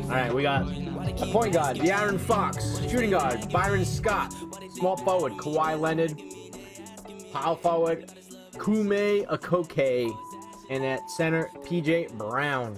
All right, we got a point guard, De'Aaaron Fox. Shooting guard, Byron Scott. Small forward, Kawhi Leonard. Power forward, Kume Akoke. And at center, PJ Brown.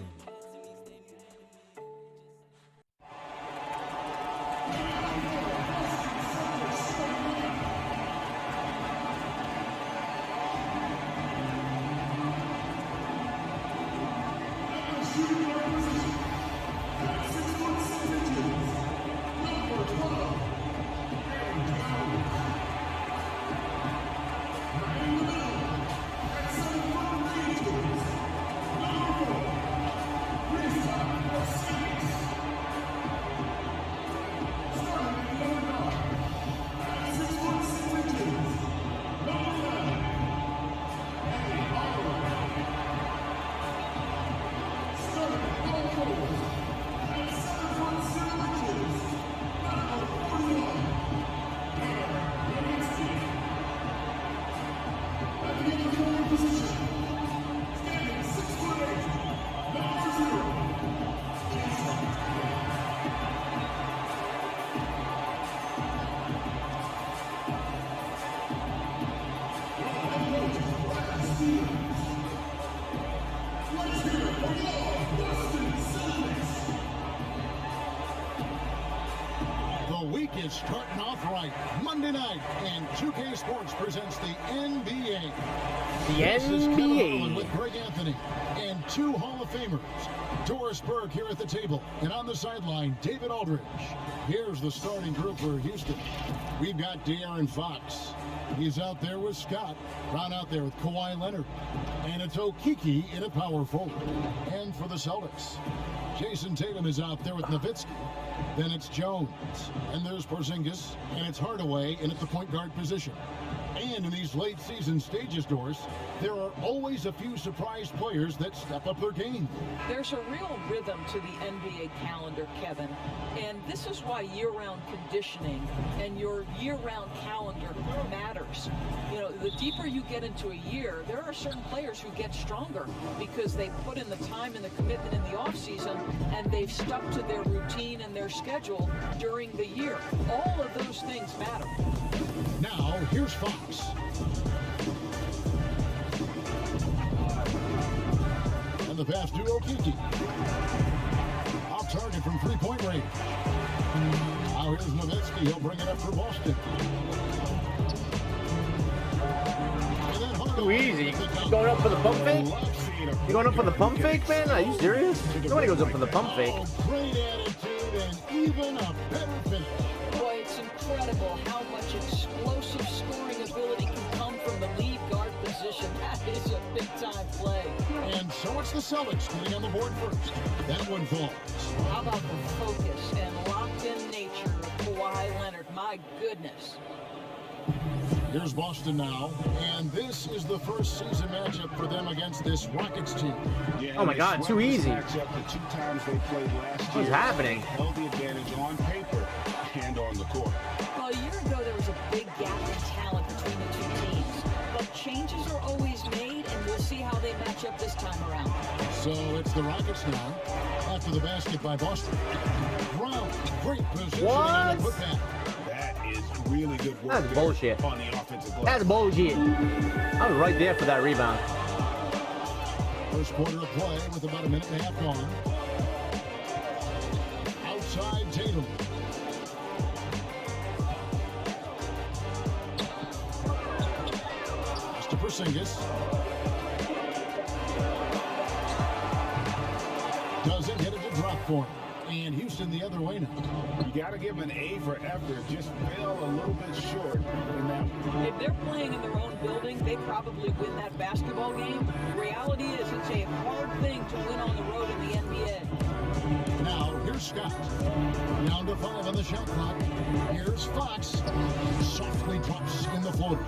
The week is starting off right. Monday night, and 2K Sports presents the NBA. The This is Kevin NBA. Holland with Greg Anthony and two Hall of Famers. Doris Burke here at the table, and on the sideline, David Aldridge. Here's the starting group for Houston. We've got De'Aaron Fox. He's out there with Scott. Brown out there with Kawhi Leonard. And it's Okiki in a power forward. And for the Celtics, Jason Tatum is out there with Nowitzki. Then it's Jones. And there's Porzingis. And it's Hardaway in at the point guard position. And in these late season stages, Doris, there are always a few surprise players that step up their game. There's a real rhythm to the NBA calendar, Kevin, and this is why year-round conditioning and your year-round calendar matters. You know, the deeper you get into a year, there are certain players who get stronger because they put in the time and the commitment in the offseason, and they've stuck to their routine and their schedule during the year. All of those things matter. Now, here's Fox. And the pass to Okiki. Off target from three-point range. Now here's Nowitzki. He'll bring it up for Boston. And then Hardaway. Too easy. You going up for the pump fake? You going up for the pump fake, man? Are you serious? Nobody goes up for the pump fake. Great attitude and even a better finish. Boy, it's incredible how much explosive scoring ability can come from the lead guard position. That is a big-time play. And so it's the Celtics getting on the board first. That one falls. How about the focus and locked-in nature of Kawhi Leonard? My goodness. Here's Boston now, and this is the first season matchup for them against this Rockets team. Yeah, Oh my God, too easy. Matchup the two times they played last What's year. happening? They held the advantage on paper and on the court. Well, a year ago, there was a big gap in talent between the two teams. But changes are always made, and we'll see how they match up this time around. So it's the Rockets now, after the basket by Boston. Brown, great position on the putback. That is really good work. That's there bullshit. on the offensive glass. That's bullshit. I was right there for that rebound. First quarter of play with about a minute and a half gone. Outside Tatum. Mr. Porzingis. Doesn't hit it to drop for him. And Houston the other way now. You got to give them an A for effort. Just fell a little bit short in that one. If they're playing in their own building, they probably win that basketball game. The reality is it's a hard thing to win on the road in the NBA. Now, here's Scott. Down to 5 on the shot clock. Here's Fox. Softly drops in the floater.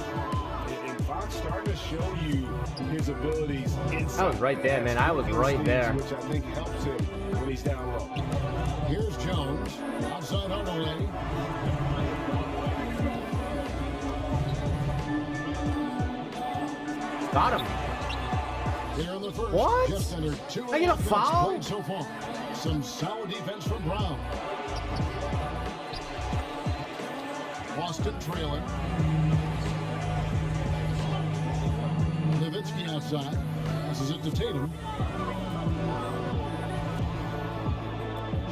And Fox starting to show you his abilities inside. I was right there, man. I was right there. Which I think helps him when he's down low. Here's Jones. Outside Hardaway. Got him. Here in the first. What? Just under 2 I get a foul? played so far. Some solid defense from Brown. Boston trailing. Nowitzki outside. Passes it to Tatum.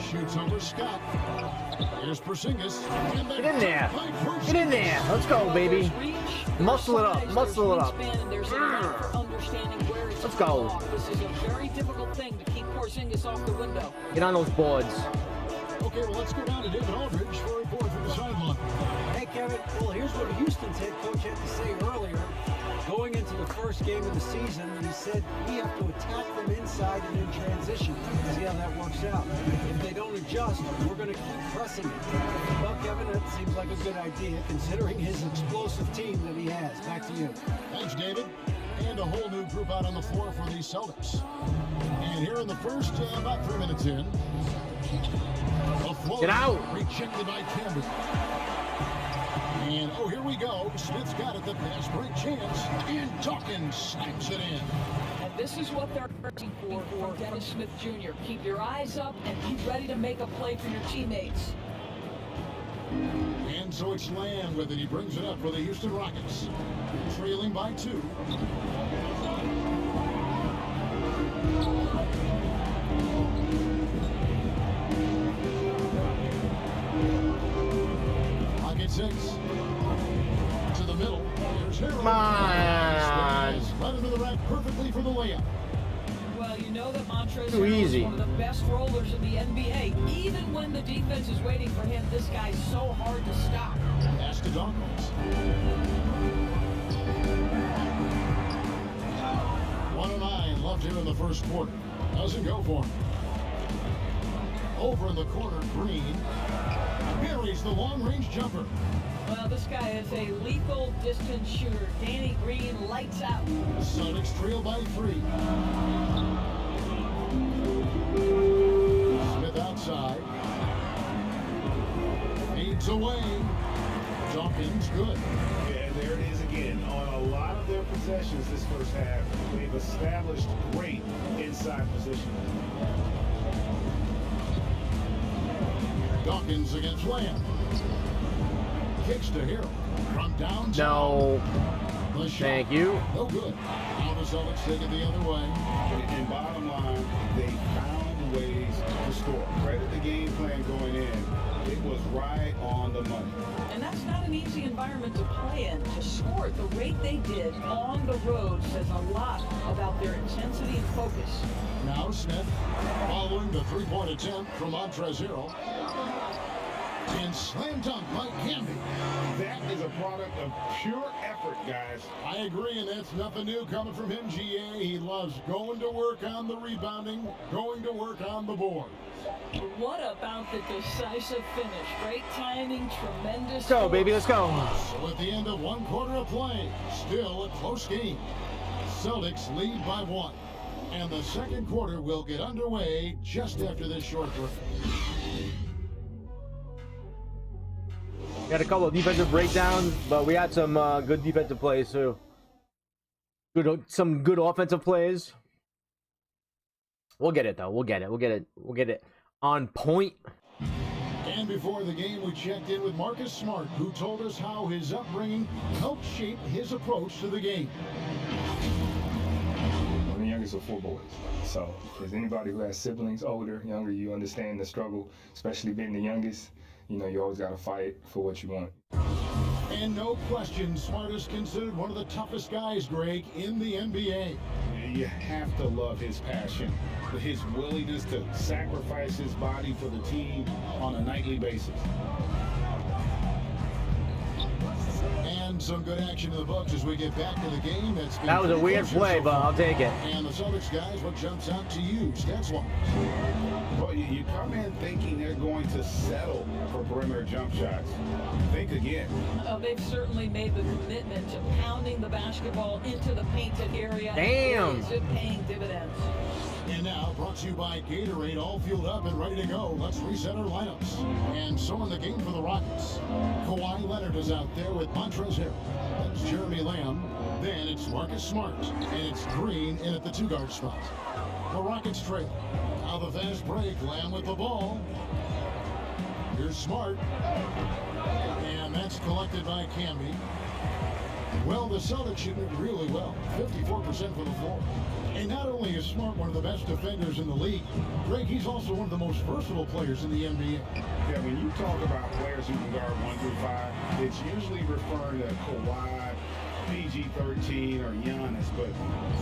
Shoots over Scott. Here's Porzingis. Get in there. Get in there. Let's go, baby. Muscle it up. Muscle it up. Let's go. This is a very difficult thing to keep Porzingis off the window. Get on those boards. Okay, well, let's go down to David Aldridge for a report from the sideline. Hey, Kevin. Well, here's what Houston's head coach had to say earlier. Going into the first game of the season, he said we have to attack from inside and in transition. See how that works out. If they don't adjust, we're going to keep pressing it. Well, Kevin, that seems like a good idea considering his explosive team that he has. Back to you. Thanks, David. And a whole new group out on the floor for the Celtics. And here in the first, about 3 minutes in. Get out. Rejected by Camden. And, oh, here we go. Smith's got it. The pass break chance. And Dawkins snaps it in. And this is what they're searching for Dennis Smith Jr. Keep your eyes up and be ready to make a play for your teammates. And so it's Lamb with it. He brings it up for the Houston Rockets. Trailing by 2. Pocket 6. To the middle. Here's Harold. Come on. Right into the rack perfectly for the layup. Well, you know that Montrezl Too is easy. one of the best rollers in the NBA. Even when the defense is waiting for him, this guy's so hard to stop. Pass to Dawkins. 1:09 left here in the first quarter. Doesn't go for him. Over in the corner, Green. Buries the long-range jumper. Well, this guy is a lethal distance shooter. Danny Green lights out. The Celtics trail by 3. Smith outside. Fades away. Dawkins good. Yeah, there it is again. On a lot of their possessions this first half, they've established great inside position. Dawkins against Lamb. Kicks to Harold. From downtown. No. The shot. Thank you. No good. Now the Celtics take it the other way. And bottom line, they found ways to score. Right at the game plan going in, it was right on the money. And that's not an easy environment to play in. To score at the rate they did on the road says a lot about their intensity and focus. Now Smith following the three-point attempt from Montrezl. And slam dunk by Camby. That is a product of pure effort, guys. I agree, and that's nothing new coming from him, GA. He loves going to work on the rebounding, going to work on the board. What about the decisive finish? Great timing, tremendous. Let's go, baby. Let's go. So at the end of one quarter of play, still a close game. Celtics lead by 1. And the second quarter will get underway just after this short break. We had a couple of defensive breakdowns, but we had some good defensive plays too. Some good offensive plays. We'll get it though. We'll get it. We'll get it. We'll get it on point. And before the game, we checked in with Marcus Smart, who told us how his upbringing helped shape his approach to the game. I'm the youngest of 4 boys. So, as anybody who has siblings, older, younger, you understand the struggle, especially being the youngest. You know, you always got to fight for what you want. And no question, Smart is considered one of the toughest guys, Greg, in the NBA. You have to love his passion, his willingness to sacrifice his body for the team on a nightly basis. And some good action in the books as we get back to the game. That was a weird play, but I'll take it. And the Celtics guys, what jumps out to you, stats-wise? Well, you come in thinking they're going to settle for perimeter jump shots. Think again. They've certainly made the commitment to pounding the basketball into the painted area. Damn. Is it paying dividends? And now, brought to you by Gatorade, all fueled up and ready to go. Let's reset our lineups. And so in the game for the Rockets, Kawhi Leonard is out there with Montrezl. That's Jeremy Lamb. Then it's Marcus Smart. And it's Green in at the 2-guard spot. The Rockets trail. Now the fast break. Lamb with the ball. Here's Smart. And that's collected by Camby. Well, the Celtics shoot it really well. 54% for the floor. And not only is Smart one of the best defenders in the league, Greg, he's also one of the most versatile players in the NBA. Yeah, when you talk about players who can guard 1 through 5, it's usually referring to Kawhi, PG-13, or Giannis. But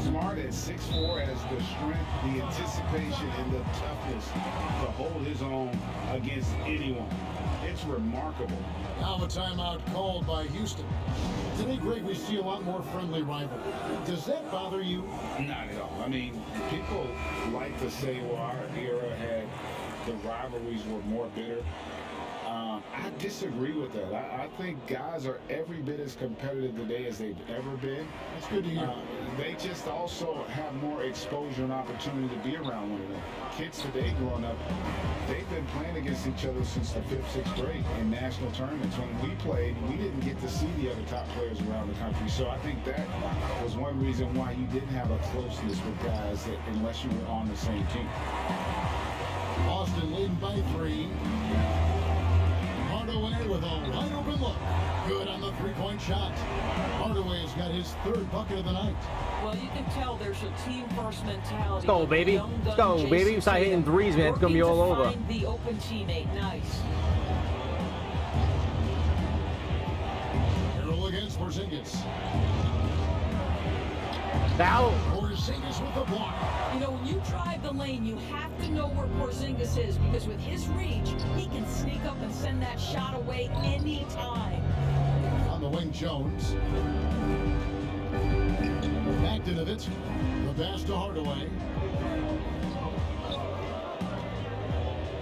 Smart at 6'4" has the strength, the anticipation, and the toughness to hold his own against anyone. It's remarkable. Now a timeout called by Houston. Today, Greg, we see a lot more friendly rivalry. Does that bother you? Not at all. I mean, people like to say, well, our era had the rivalries were more bitter. I disagree with that. I think guys are every bit as competitive today as they've ever been. That's good to hear. They just also have more exposure and opportunity to be around one another. Kids today growing up, they've been playing against each other since the 5th, 6th grade in national tournaments. When we played, we didn't get to see the other top players around the country. So I think that was one reason why you didn't have a closeness with guys unless you were on the same team. Boston leading by 3. Hardaway with a wide open look. Good on the three-point shot. Hardaway has got his 3rd bucket of the night. Well, you can tell there's a team-first mentality. Let's go, baby. Let's go, baby. We start hitting threes, man. It's going to be all over. Find the open teammate. Nice. Carroll against Porzingis. Foul. Porzingis with the block. You know, when you drive the lane, you have to know where Porzingis is, because with his reach, he can sneak up and send that shot away anytime. On the wing, Jones. Back to Nowitzki. The pass to Hardaway.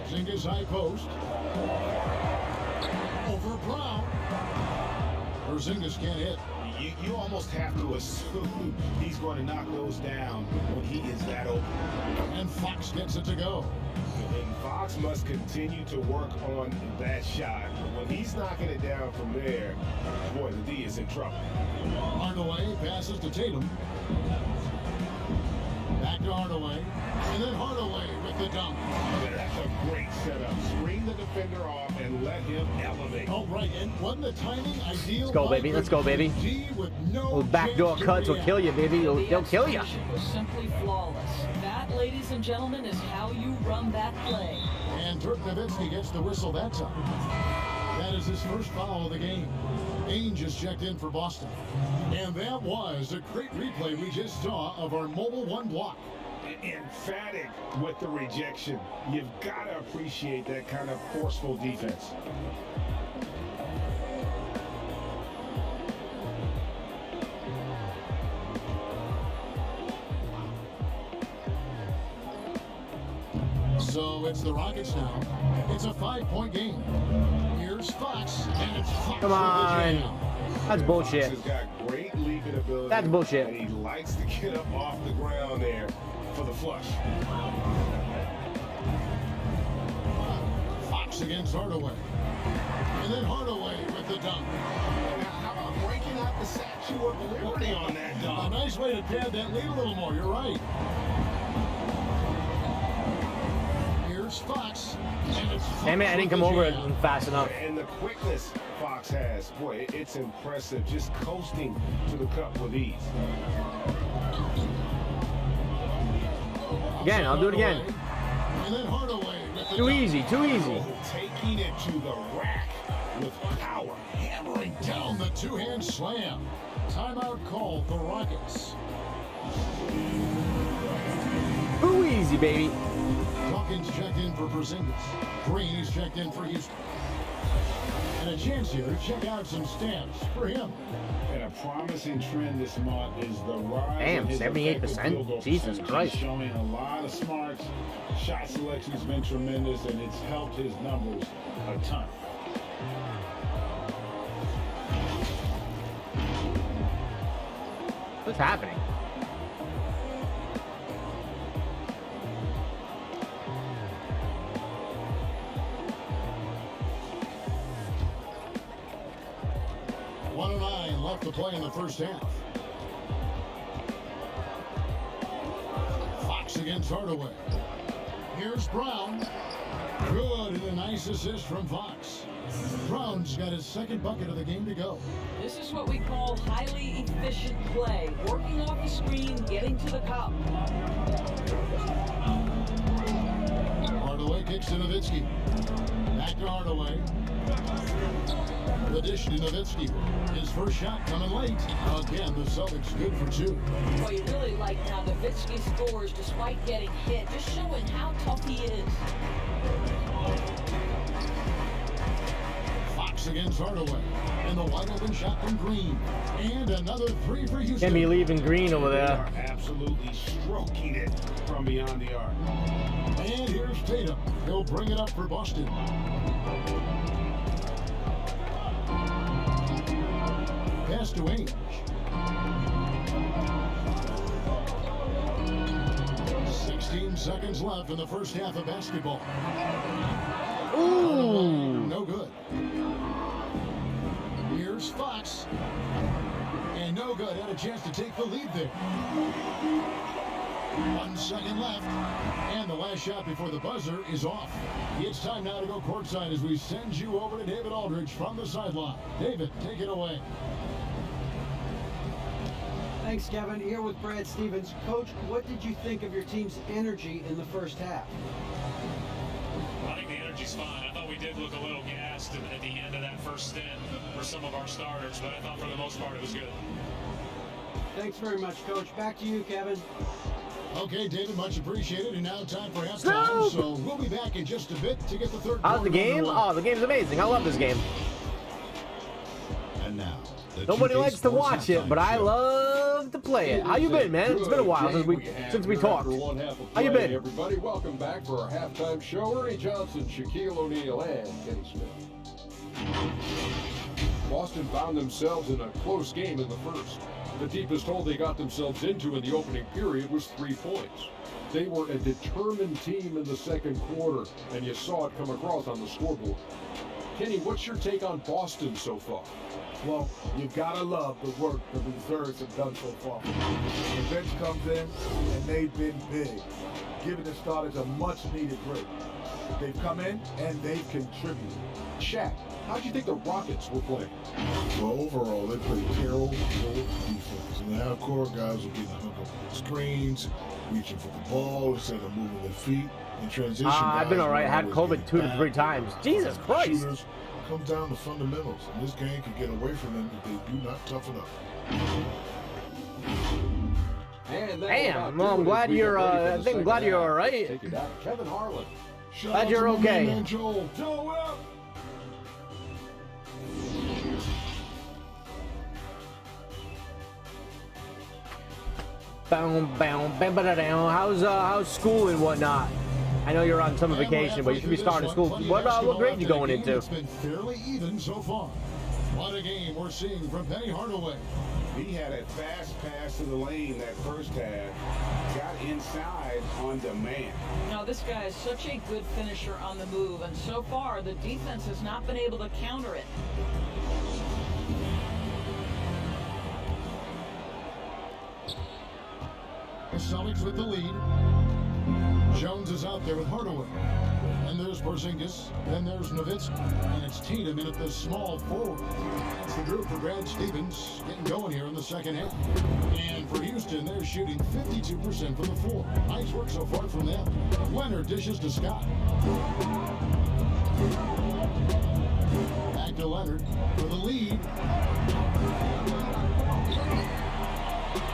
Porzingis high post. Over Brown. Porzingis can't hit. You almost have to assume he's going to knock those down when he is that open. And Fox gets it to go. And Fox must continue to work on that shot. When he's knocking it down from there, boy, the D is in trouble. Hardaway passes to Tatum. Back to Hardaway. And then Hardaway with the dunk. That's a great setup. Screen the defender off and let him elevate. Oh, right. And wasn't the timing ideal? Let's go, baby. Let's go, baby. With no Those backdoor cuts will kill you, baby. They'll kill you. execution was simply flawless. That, ladies and gentlemen, is how you run that play. And Dirk Nowitzki gets the whistle that time. That is his first foul of the game. Ainge just checked in for Boston. And that was a great replay we just saw of our Mobile 1 block. Emphatic with the rejection. You've got to appreciate that kind of forceful defense. So it's the Rockets now. It's a 5-point game. Here's Fox, and it's Fox. Come on. That's bullshit. Fox has got great leaping ability. That's bullshit. And he likes to get up off the ground there for the flush. Fox against Hardaway. And then Hardaway with the dunk. Now, how about breaking out the Statue of Liberty on that A dunk? nice way to pad that lead a little more. You're right. Here's Fox. And it's Fox. Damn it, I didn't with come the over jam. fast enough. And the quickness Fox has, boy, it's impressive. Just coasting to the cup with ease. Again, I'll do it again. And then Hardaway with the Too dunk. easy, too easy. Taking it to the rack with power. Hammering down the two-hand slam. Timeout called the Rockets. Too easy, baby. Dawkins checked in for Porzingis. Green is checked in for Houston. And a chance here to check out some stats for him. And a promising trend this month is the rise Damn, in his 78%? effective field goal Jesus percentage. Christ. He's showing a lot of smarts. Shot selection's been tremendous, and it's helped his numbers a ton. What's happening? .9 left to play in the first half. Fox Fox against Hardaway. Here's Brown. Good, and a nice assist from Fox. Brown's got his second bucket of the game to go. This is what we call highly efficient play. Working off the screen, getting to the cup. Hardaway kicks to Nowitzki. Back to Hardaway. The dish to Nowitzki. His first shot coming late. Again, the Celtics good for two. Well, you really like how Nowitzki scores despite getting hit, just showing how tough he is. Fox against Hardaway. And the wide open shot from Green. And another three for Houston. Can't be leaving Green over They there. are absolutely stroking it from beyond the arc. And here's Tatum. He'll bring it up for Boston. Pass to Ainge. 16 seconds left in the first half of basketball. Ooh. No good. Here's Fox. And no good. Had a chance to take the lead there. 1 second left. And the last shot before the buzzer is off. It's time now to go courtside as we send you over to David Aldridge from the sideline. David, take it away. Thanks, Kevin. Here with Brad Stevens. Coach, what did you think of your team's energy in the first half? I think the energy's fine. I thought we did look a little gassed at the end of that first stint for some of our starters, but I thought for the most part it was good. Thanks very much, Coach. Back to you, Kevin. Okay, David, much appreciated. And now time for halftime. So we'll be back in just a bit to get the third How's the quarter game? underway. Oh, the game's amazing. I love this game. And now, the Nobody 2K likes to Sports watch it, halftime but I show. love to play it. How you been, man? It's been a while since we talked. How you been? Everybody, welcome back for our halftime show. Ernie Johnson, Shaquille O'Neal, and Kenny Smith. Boston found themselves in a close game in the first. The deepest hole they got themselves into in the opening period was 3 points. They were a determined team in the second quarter, and you saw it come across on the scoreboard. Kenny, what's your take on Boston so far? Well, you gotta love the work the reserves have done so far. The bench comes in, and they've been big, giving the starters a much-needed break. They've come in, and they've contributed. Shaq, how'd you think the Rockets were playing? Well, overall, they played terrible defense. And the half-court guys were getting hung up on screens, reaching for the ball instead of moving their feet. In transition, I've been guys all right. were Had always COVID getting 2 to 3 back. times. Jesus Christ. Shooters comes down to fundamentals, and this game can get away from them if they do not toughen up. And that Damn, will well, I'm about do it glad as we you're, get ready for I the think I'm glad second you're half. all right. Take it out, Kevin Harlan. Shout Glad out you're to my okay. man, Joel. Joe up. How's school and whatnot? I know you're on summer And we're vacation, but you should be halfway starting through school. this one. Plenty of What grade basketball you going after the game. into? It's been fairly even so far. What a game we're seeing from Penny Hardaway. He had a fast pass to the lane that first half. Got inside on demand. Now, this guy is such a good finisher on the move, and so far, the defense has not been able to counter it. The Celtics with the lead. Jones is out there with Hardaway. And there's Porzingis. Then there's Nowitzki. And it's Tatum in at the small forward. That's the group for Brad Stevens getting going here in the second half. And for Houston, they're shooting 52% from the floor. Nice work so far from them. Leonard dishes to Scott. Back to Leonard for the lead.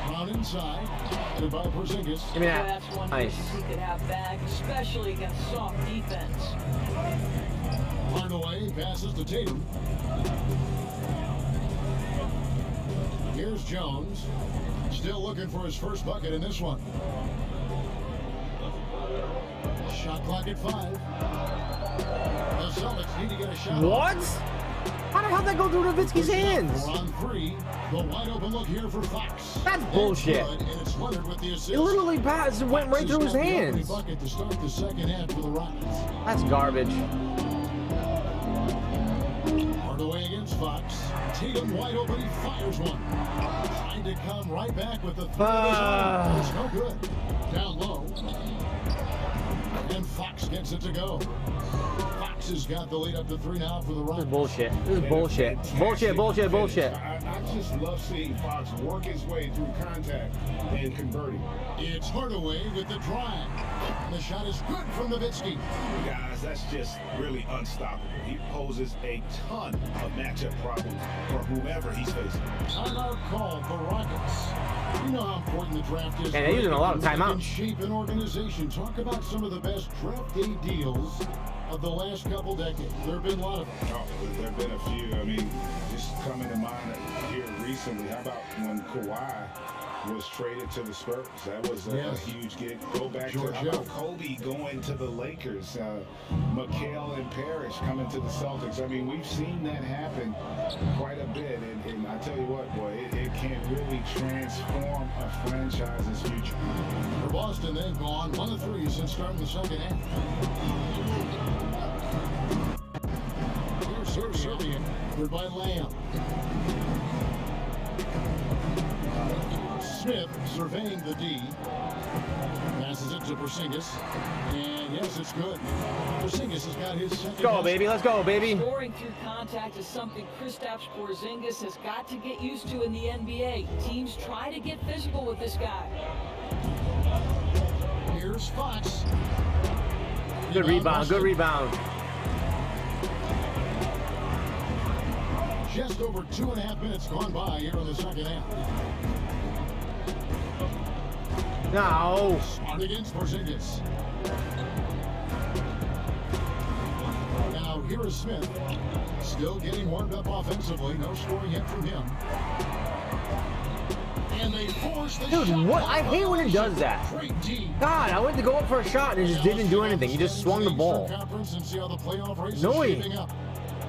Brown inside. Headed by Porzingis. Give me that. That's one Nice. he could have back, especially against soft defense. Hardaway passes to Tatum. Here's Jones. Still looking for his first bucket in this one. Shot clock at 5. The Celtics need to get a shot. What? How'd that go through Nowitzki's hands? We're on 3. The wide open look here for Fox. That's bullshit. Good, and it's Leonard with the assist. It literally passed and went right through his hands. Bucket to start the second half for the Rockets. That's garbage. Hardaway against Fox. Tatum wide open, he fires one. Trying to come right back with the three of his own. It's no good. Down low. And Fox gets it to go. Fox has got the lead up to 3 now for the Rockets. This is bullshit. This is bullshit. Bullshit, bullshit, bullshit. I just love seeing Fox work his way through contact and converting. It's Hardaway with the drive. The shot is good from Nowitzki. Guys, that's just really unstoppable. He poses a ton of matchup problems for whomever he's facing. Timeout called the Rockets. You know how important the draft is. And they're using a lot of timeouts. Shape an organization. Talk about some of the best draft day deals of the last couple decades. There have been a lot of them. Oh, there have been a few. I mean, just coming to mind here recently. How about when Kawhi was traded to the Spurs? That was a huge get. Go back to how about Kobe going to the Lakers, McHale and Parrish coming to the Celtics. I mean, we've seen that happen quite a bit, and I tell you what, boy, it can really transform a franchise's future. For Boston, they've gone 1 of 3 since starting the second half. Here's Serhii, good by Lamb. Smith surveying the D. Passes it to Porzingis. And yes, it's good. Porzingis has got his second. Let's go, baby. Let's go, baby. Scoring through contact is something Kristaps Porzingis has got to get used to in the NBA. Teams try to get physical with this guy. Here's Fox. Good rebound. Good rebound. Just over 2.5 minutes gone by here in the second half. No. Smart against Porzingis. Now here is Smith. Still getting warmed up offensively. No scoring yet from him. And they force the shot. Dude, what? I hate when it does that. God, I went to go up for a shot and it just didn't do anything. He just swung the ball. Annoying.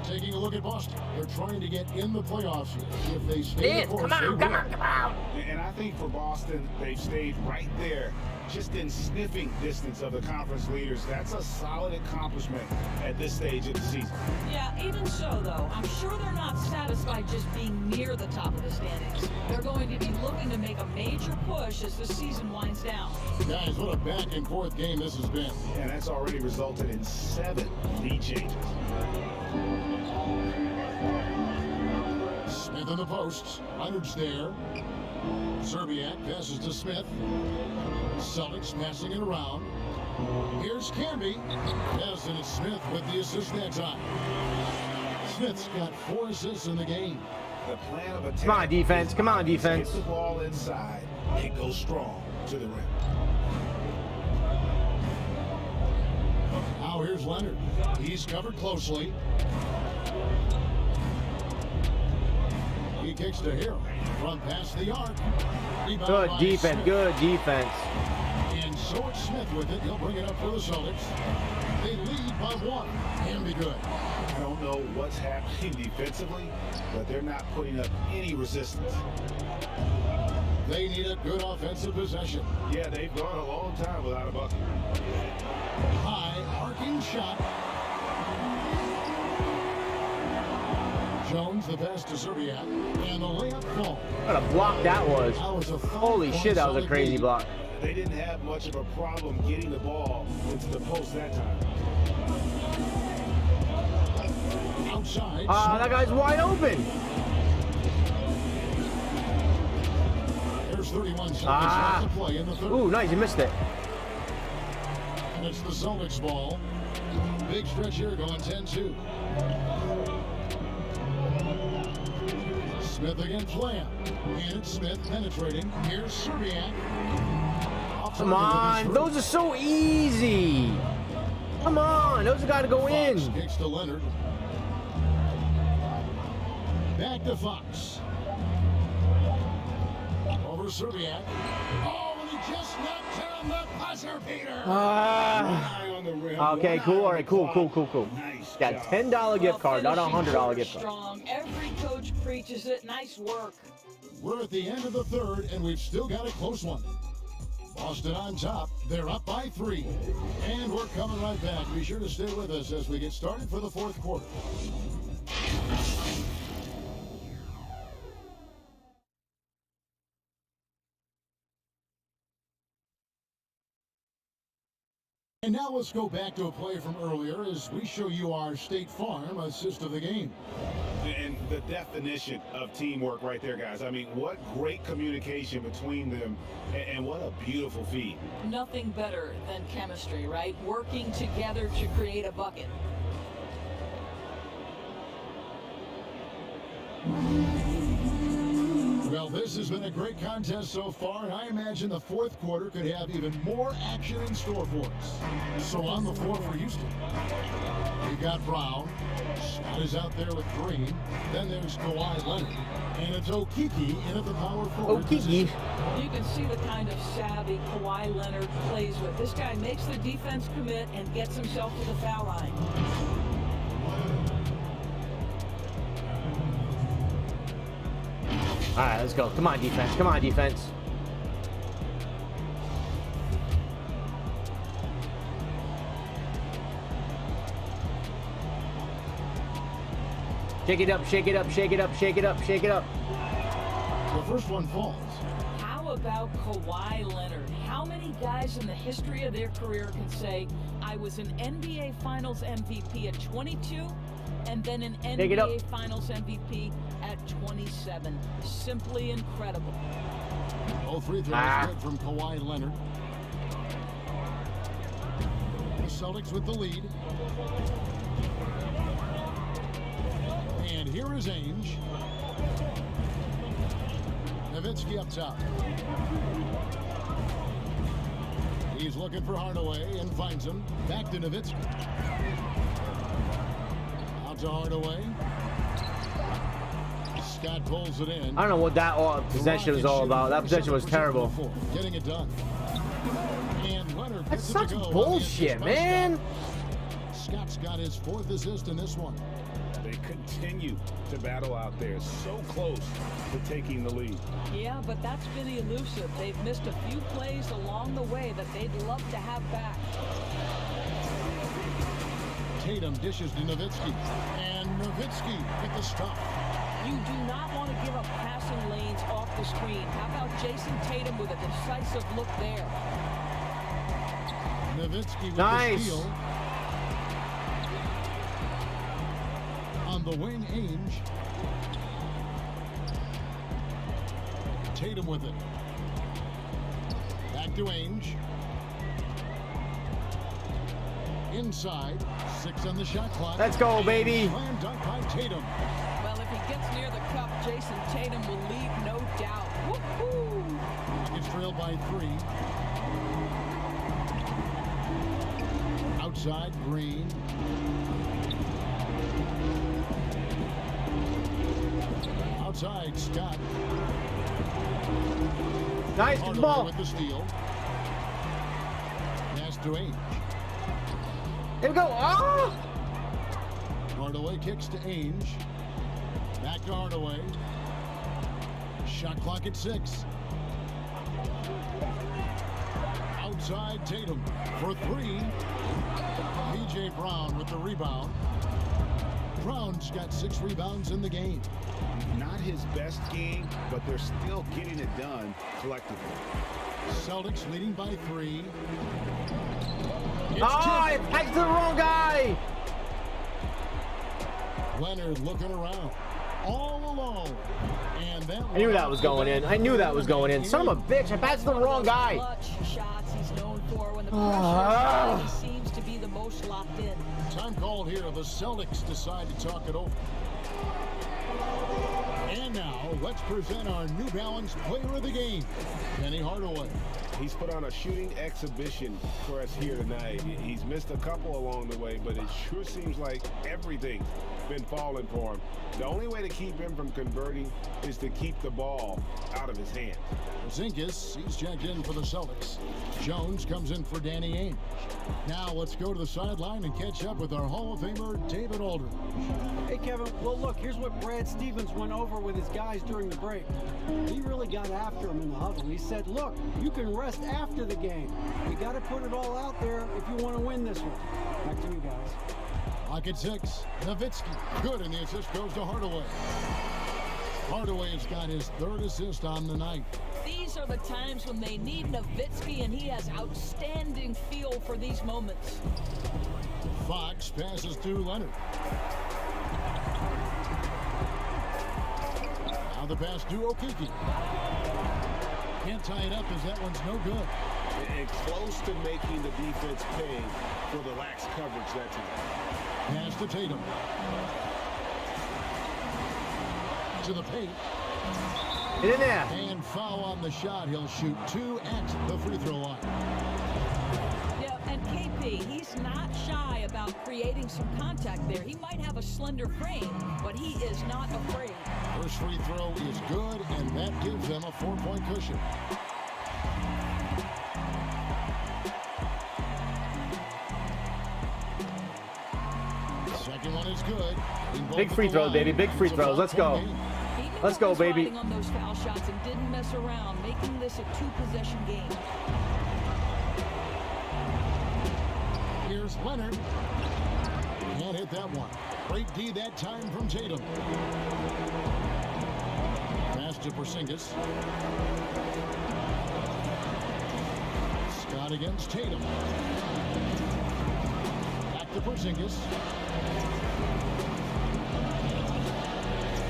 Taking a look at Boston. They're trying to get in the playoffs here. If they stay the course, come on. And I think for Boston, they've stayed right there, just in sniffing distance of the conference leaders. That's a solid accomplishment at this stage of the season. Yeah, even so, though, I'm sure they're not satisfied just being near the top of the standings. They're going to be looking to make a major push as the season winds down. Guys, what a back-and-forth game this has been. And that's already resulted in 7 lead changes. Smith in the post. Leonard's there. Serbiak passes to Smith. Celtics passing it around. Here's Camby. Yes, and it's Smith with the assist that time. Smith's got 4 assists in the game. The plan of attack. Come on, defense. Come on, defense. Get the ball inside and go strong to the rim. Now here's Leonard. He's covered closely. He kicks to Hill from past the arc. Good defense. Good defense. And so it's Smith with it. He'll bring it up for the Celtics. They lead by 1. Can be good. I don't know what's happening defensively, but they're not putting up any resistance. They need a good offensive possession. Yeah, they've gone a long time without a bucket. High arcing shot. Jones the pass to Serbiak, and the layup fall. What a block that was. Holy shit, that was a crazy block. They didn't have much of a problem getting the ball into the post that time. Outside. That guy's wide open. There's 31 seconds left to play in the third. Ooh, nice, you missed it. And it's the Celtics ball. Big stretch here going 10-2. Smith against Lamb. And it's Smith penetrating. Here's Serbiak. Come on, those are so easy. Come on, those have got to go in. Fox kicks to Leonard. Back to Fox. Over Serbiak. Oh, and he just knocked down the buzzer beater. Okay, cool. All right, cool. Nice Got $10 gift card, not a $100 gift card. Strong. Every coach preaches it. Nice work. We're at the end of the third, and we've still got a close one. Boston on top. They're up by 3. And we're coming right back. Be sure to stay with us as we get started for the fourth quarter. And now let's go back to a play from earlier as we show you our State Farm assist of the game. And the definition of teamwork right there, guys. I mean, what great communication between them, and what a beautiful feed. Nothing better than chemistry, right? Working together to create a bucket. Well, this has been a great contest so far, and I imagine the fourth quarter could have even more action in store for us. So on the floor for Houston, we got Brown. Scott is out there with Green. Then there's Kawhi Leonard. And it's Okiki in at the power forward position. You can see the kind of savvy Kawhi Leonard plays with. This guy makes the defense commit and gets himself to the foul line. All right, let's go. Come on, defense. Come on, defense. Shake it up, shake it up, shake it up, shake it up, shake it up. The first one falls. How about Kawhi Leonard? How many guys in the history of their career can say, I was an NBA Finals MVP at 22 and then an NBA Finals MVP at 27? Simply incredible. All free throws good from Kawhi Leonard. The Celtics with the lead. And here is Ainge. Nowitzki up top. He's looking for Hardaway and finds him. Back to Nowitzki. Out to Hardaway. Scott pulls it in. I don't know what that possession was all about. That possession was terrible. Getting it done. And Leonard That's gets it such to go. bullshit, man. Scott's got his fourth assist in this one. They continue to battle out there, so close to taking the lead. Yeah, but that's been elusive. They've missed a few plays along the way that they'd love to have back. Tatum dishes to Nowitzki. And Nowitzki with the stop. You do not want to give up passing lanes off the screen. How about Jason Tatum with a decisive look there? Nowitzki with the steal. On the wing, Ainge. Tatum with it. Back to Ainge. Inside. 6 on the shot clock. Let's go, baby. Slam dunk by Tatum. Well, if he gets near the cup, Jason Tatum will lead, no doubt. Woo-hoo! It's trailed by 3. Outside, Green. Outside, Scott. Nice ball. With the steal. Pass to Ainge. Here we go. Oh! Hardaway kicks to Ainge. Back to Hardaway. Shot clock at 6. Outside, Tatum for 3. P.J. Brown with the rebound. Brown's got 6 rebounds in the game. Not his best game, but they're still getting it done collectively. Celtics leading by 3. I passed the wrong guy. Leonard looking around. All alone. And that I knew that was going in. I knew that was going in. Son of a bitch, I passed the wrong guy. Clutch shots he's known for when the pressure he seems to be the most locked in. Time called here. The Celtics decide to talk it over. And now, let's present our New Balance Player of the Game, Penny Hardaway. He's put on a shooting exhibition for us here tonight. He's missed a couple along the way, but it sure seems like everything's been falling for him. The only way to keep him from converting is to keep the ball out of his hands. Zinkas, he's checked in for the Celtics. Jones comes in for Danny Ainge. Now let's go to the sideline and catch up with our Hall of Famer, David Aldridge. Hey, Kevin. Well, look, here's what Brad Stevens went over with his guys during the break. He really got after him in the huddle. He said, look, you can rest after the game. You got to put it all out there if you want to win this one. Back to you guys. Clock at 6. Nowitzki. Good, and the assist goes to Hardaway. Hardaway has got his 3rd assist on the night. These are are the times when they need Nowitzki, and he has outstanding feel for these moments. Fox passes to Leonard. Now the pass to Okiki. Can't tie it up as that one's no good. And close to making the defense pay for the lax coverage that time. Pass to Tatum. To the paint. Get in there. And foul on the shot. He'll shoot 2 at the free throw line. Yeah, and KP, he's not shy about creating some contact there. He might have a slender frame, but he is not afraid. First free throw is good, and that gives them a 4-point cushion. Second one is good. Big free throws, baby. Big free throws. Let's go. Let's go, baby. On those foul shots and didn't mess around, making this a 2-possession game. Here's Leonard. Can't hit that one. Great D that time from Tatum. Pass to Porzingis. Scott against Tatum. Back to Porzingis.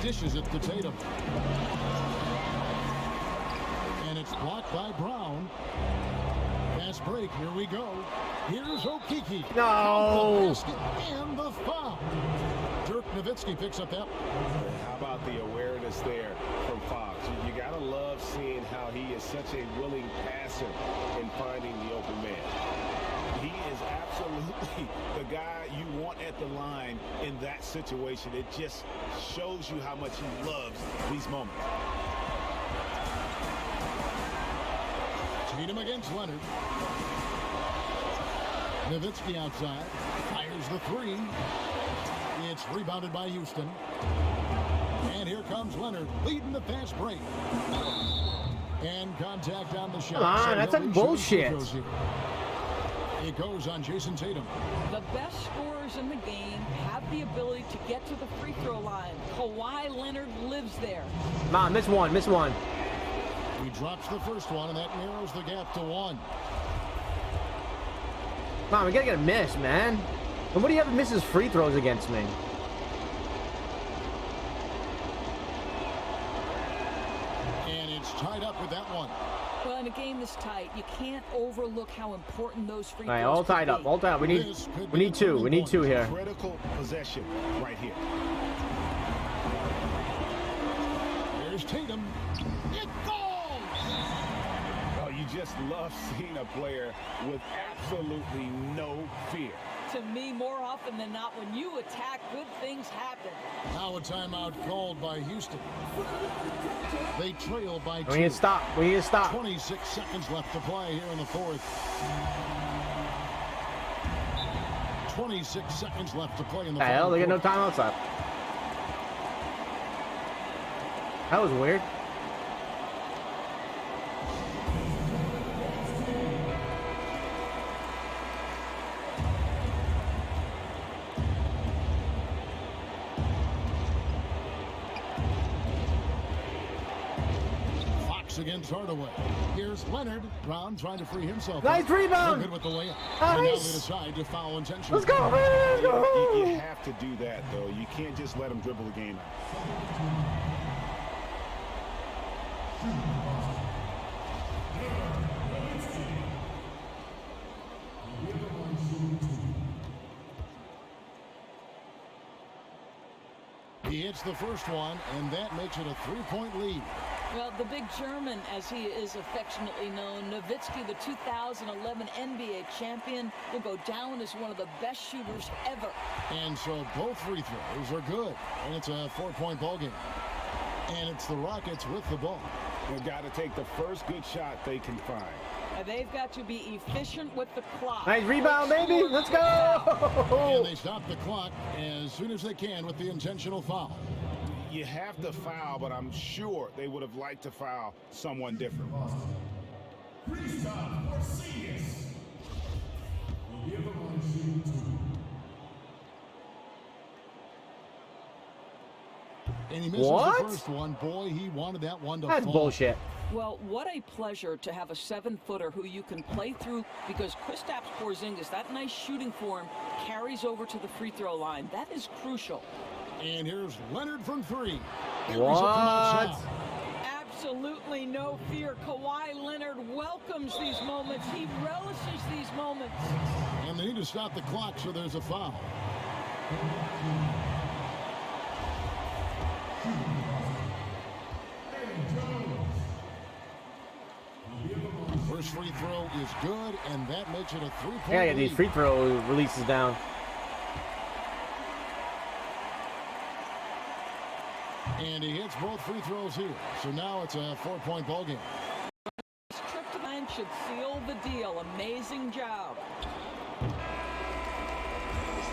Dishes it to Tatum. And it's blocked by Brown. Fast break. Here we go. Here's Okiki. No. And the foul. Dirk Nowitzki picks up that. How about the awareness there from Fox? You gotta love seeing how he is such a willing passer in finding the open man. He is absolutely the guy you want at the line in that situation. It just shows you how much he loves these moments. Tatum against Leonard. Nowitzki outside. Fires the 3. It's rebounded by Houston. And here comes Leonard leading the fast break. And contact on the shot. Come on, that's like bullshit. It goes on Jason Tatum. The best scorers in the game have the ability to get to the free throw line. Kawhi Leonard lives there. Mom, miss one. He drops the first one, and that narrows the gap to 1. Mom, we gotta get a miss, man. Nobody ever misses free throws against me. And it's tied up with that one. Well, in a game this tight, you can't overlook how important those free throws All right, all tied up. All tied up. We need two. We need 2 here. Critical possession right here. There's Tatum. It goes! Oh, you just love seeing a player with absolutely no fear. To me, more often than not, when you attack, good things happen. Now a timeout called by Houston. They trail by 2. We need to stop. 26 seconds left to play here in the 4th. 26 seconds left to play in the 4th. Hell, they get no timeouts up. That was weird. Against Hardaway. Here's Leonard. Brown trying to free himself. Nice rebound. Good with the layup. Nice. And now they decide to foul intentionally. Let's go, man. Let's go. You have to do that, though. You can't just let him dribble the game out. He hits the first one, and that makes it a 3-point lead. Well, the big German, as he is affectionately known, Nowitzki, the 2011 NBA champion, will go down as one of the best shooters ever. And so both free throws are good, and it's a 4-point ball game. And it's the Rockets with the ball. They've got to take the first good shot they can find. They've got to be efficient with the clock. Nice rebound, baby. Let's go. And they stop the clock as soon as they can with the intentional foul. You have to foul, but I'm sure they would have liked to foul someone different. And he misses the first one. Boy, he wanted that one to fall. That's bullshit. Well, what a pleasure to have a 7-footer who you can play through, because Kristaps Porzingis, that nice shooting form, carries over to the free throw line. That is crucial. And here's Leonard from 3. What? Absolutely no fear. Kawhi Leonard welcomes these moments. He relishes these moments. And they need to stop the clock, so there's a foul. First free throw is good, and that makes it a 3-point Yeah, get these lead. free throw releases down. And he hits both free throws here. So now it's a 4-point ball game. This trip to the line should seal the deal. Amazing job.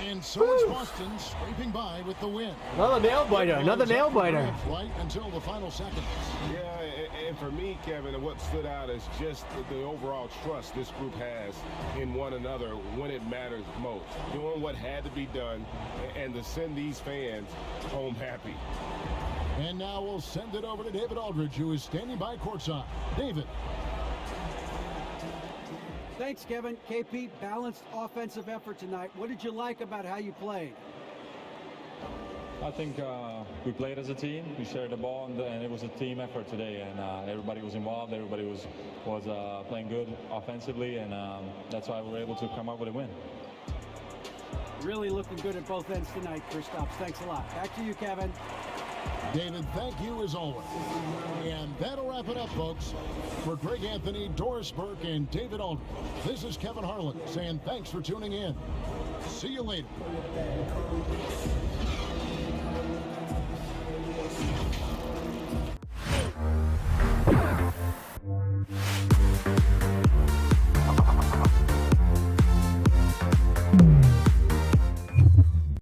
And so it's Boston scraping by with the win. Another nail biter. Another nail biter. Right until the final seconds. Yeah, and for me, Kevin, what stood out is just the overall trust this group has in one another when it matters most. Doing what had to be done and to send these fans home happy. And now we'll send it over to David Aldridge, who is standing by courtside. David. Thanks, Kevin. KP, balanced offensive effort tonight. What did you like about how you played? I think we played as a team. We shared the ball, and it was a team effort today. And everybody was involved. Everybody was playing good offensively, and that's why we were able to come up with a win. Really looking good at both ends tonight, Kristaps. Thanks a lot. Back to you, Kevin. David, thank you as always. And that'll wrap it up, folks. For Greg Anthony, Doris Burke, and David Aldridge, this is Kevin Harlan saying thanks for tuning in. See you later.